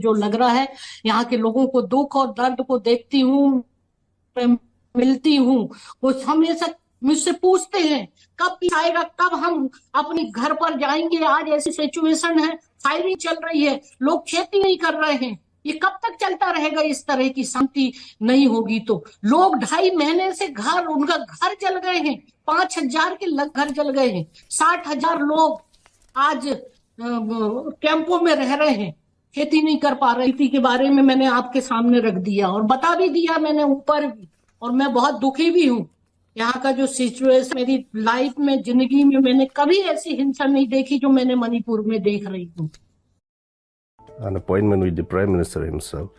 जो लग रहा है। यहाँ के लोगों को दुख और दर्द को देखती हूँ, मैं मिलती हूँ, वो हमेशा मुझसे पूछते हैं कब पीस आएगा, कब हम अपने घर पर जाएंगे। आज ऐसी सिचुएशन है, फायरिंग चल रही है, लोग खेती नहीं कर रहे हैं। ये कब तक चलता रहेगा? इस तरह की शांति नहीं होगी तो लोग 2.5 महीने से उनका घर जल गए हैं। 5,000 के घर जल गए हैं। 60,000 लोग आज कैंपों में रह रहे हैं, खेती नहीं कर पा रहे। खेती के बारे में मैंने आपके सामने रख दिया और बता भी दिया मैंने ऊपर भी, और मैं बहुत दुखी भी हूँ। यहाँ का जो सिचुएशन, मेरी लाइफ में, जिंदगी में मैंने कभी ऐसी हिंसा नहीं देखी जो मैंने मणिपुर में देख रही हूँ। An appointment with the Prime Minister himself.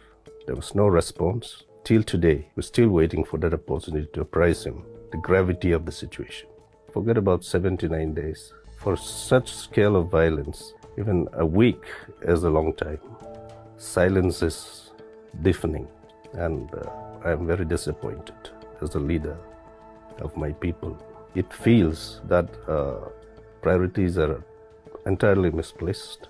There was no response. Till today, we're still waiting for that opportunity to apprise him the gravity of the situation. Forget about 79 days. For such scale of violence, even a week is a long time. Silence is deafening, and I am very disappointed as the leader of my people. It feels that priorities are entirely misplaced.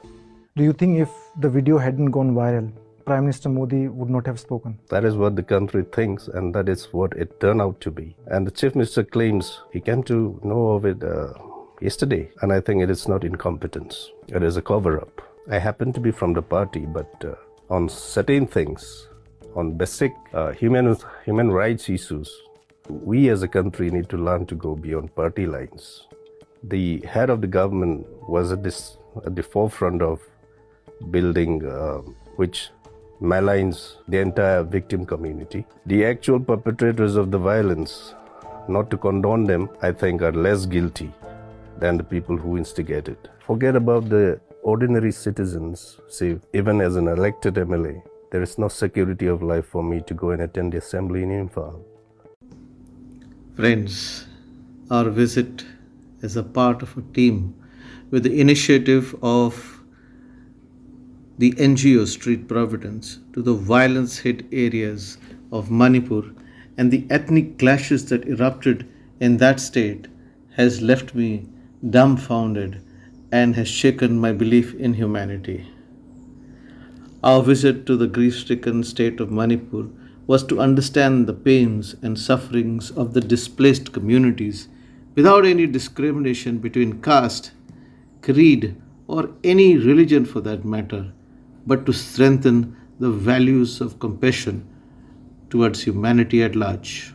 Do you think if the video hadn't gone viral, Prime Minister Modi would not have spoken? That is what the country thinks, and that is what it turned out to be. And the Chief Minister claims he came to know of it yesterday, and I think it is not incompetence. It is a cover-up. I happen to be from the party, but on certain things, on basic human rights issues, we as a country need to learn to go beyond party lines. The head of the government was at the forefront of building which maligns the entire victim community. The actual perpetrators of the violence, not to condone them, I think are less guilty than the people who instigated. Forget about the ordinary citizens. See, even as an elected MLA, there is no security of life for me to go and attend the assembly in Imphal. Friends, our visit is a part of a team with the initiative of the NGO Street Providence to the violence-hit areas of Manipur, and the ethnic clashes that erupted in that state has left me dumbfounded and has shaken my belief in humanity. Our visit to the grief-stricken state of Manipur was to understand the pains and sufferings of the displaced communities without any discrimination between caste, creed, or any religion for that matter, but to strengthen the values of compassion towards humanity at large.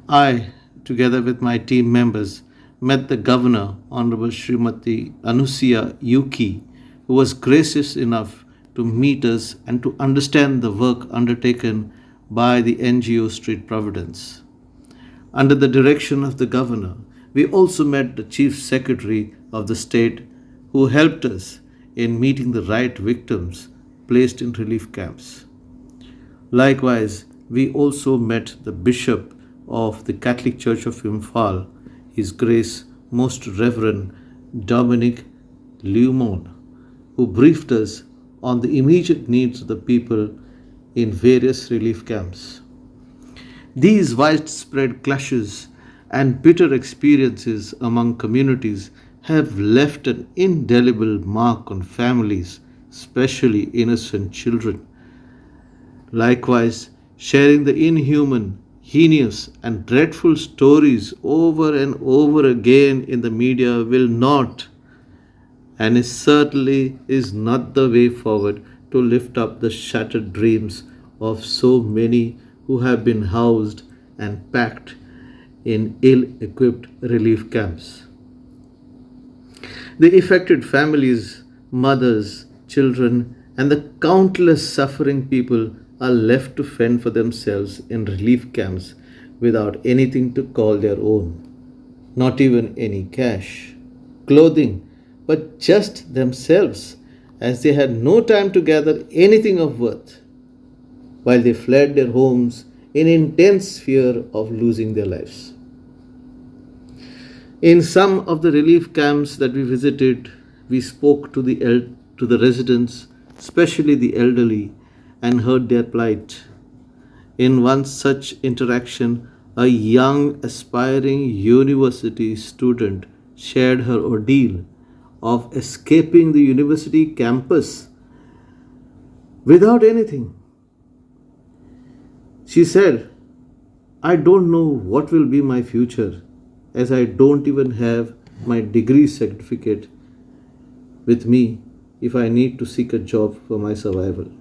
I, together with my team members, met the Governor, Honorable Srimati Anusuya Yuki, who was gracious enough to meet us and to understand the work undertaken by the NGO Street Providence. Under the direction of the Governor, we also met the Chief Secretary of the state, who helped us in meeting the right victims placed in relief camps. Likewise, we also met the Bishop of the Catholic Church of Imphal, His Grace Most Reverend Dominic Leumon, who briefed us on the immediate needs of the people in various relief camps. These widespread clashes and bitter experiences among communities have left an indelible mark on families, especially innocent children. Likewise, sharing the inhuman, heinous, and dreadful stories over and over again in the media will not, and it certainly is not the way forward to lift up the shattered dreams of so many who have been housed and packed in ill-equipped relief camps. The affected families, mothers, children, and the countless suffering people are left to fend for themselves in relief camps without anything to call their own, not even any cash, clothing, but just themselves, as they had no time to gather anything of worth, while they fled their homes in intense fear of losing their lives. In some of the relief camps that we visited, we spoke to the residents, especially the elderly, and heard their plight. In one such interaction, a young aspiring university student shared her ordeal of escaping the university campus without anything. She said, I don't know what will be my future as I don't even have my degree certificate with me if I need to seek a job for my survival.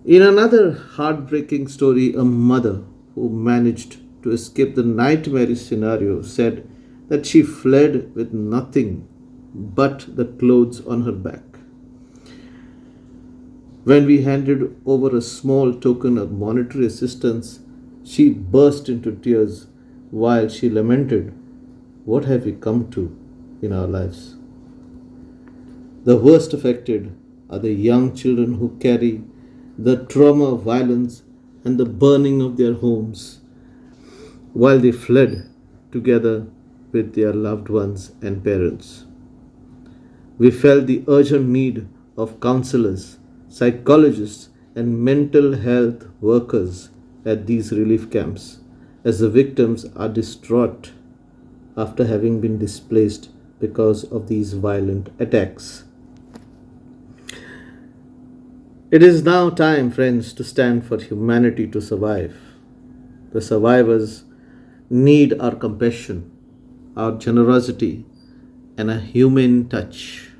In another heartbreaking story, a mother who managed to escape the nightmarish scenario said that she fled with nothing but the clothes on her back. When we handed over a small token of monetary assistance, she burst into tears while she lamented, what have we come to in our lives? The worst affected are the young children who carry the trauma of violence and the burning of their homes while they fled together with their loved ones and parents. We felt the urgent need of counselors, psychologists, and mental health workers at these relief camps as the victims are distraught after having been displaced because of these violent attacks. It is now time, friends, to stand for humanity to survive. The survivors need our compassion, our generosity, and a humane touch.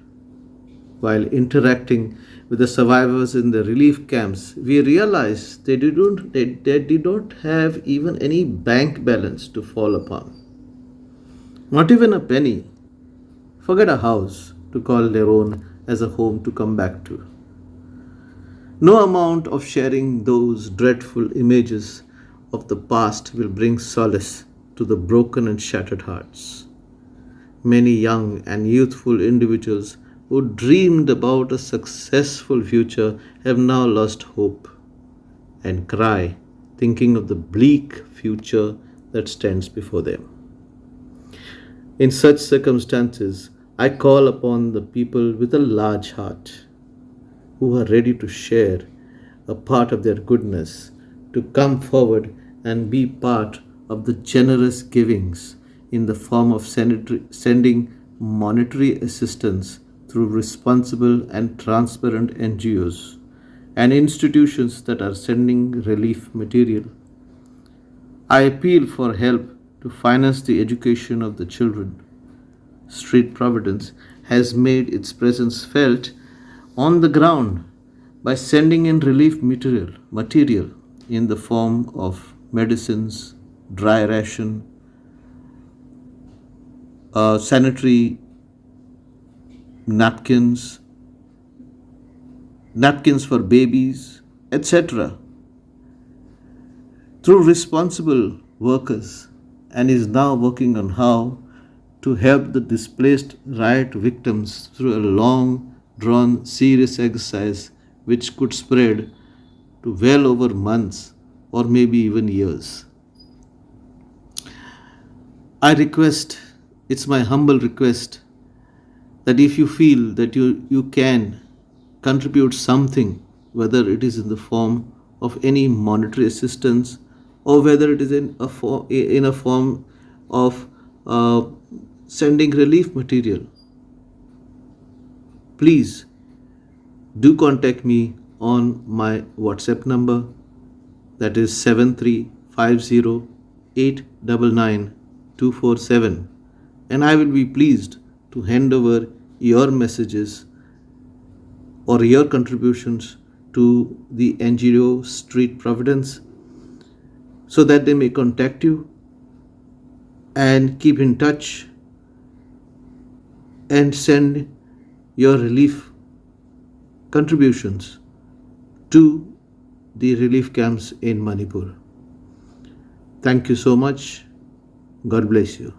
While interacting with the survivors in the relief camps, we realized they did not have even any bank balance to fall upon. Not even a penny. Forget a house to call their own as a home to come back to. No amount of sharing those dreadful images of the past will bring solace to the broken and shattered hearts. Many young and youthful individuals who dreamed about a successful future have now lost hope and cry, thinking of the bleak future that stands before them. In such circumstances, I call upon the people with a large heart who are ready to share a part of their goodness to come forward and be part of the generous givings in the form of sending monetary assistance through responsible and transparent NGOs and institutions that are sending relief material. I appeal for help to finance the education of the children. Street Providence has made its presence felt on the ground by sending in relief material in the form of medicines, dry ration, sanitary napkins, napkins for babies, etc., through responsible workers, and is now working on how to help the displaced riot victims through a long drawn serious exercise which could spread to well over months or maybe even years. I request, it's my humble request, that if you feel that you can contribute something, whether it is in the form of any monetary assistance or whether it is in a form of sending relief material, please do contact me on my WhatsApp number, that is 7350899247, and I will be pleased to hand over your messages or your contributions to the NGO Street Providence so that they may contact you and keep in touch and send your relief contributions to the relief camps in Manipur. Thank you so much. God bless you.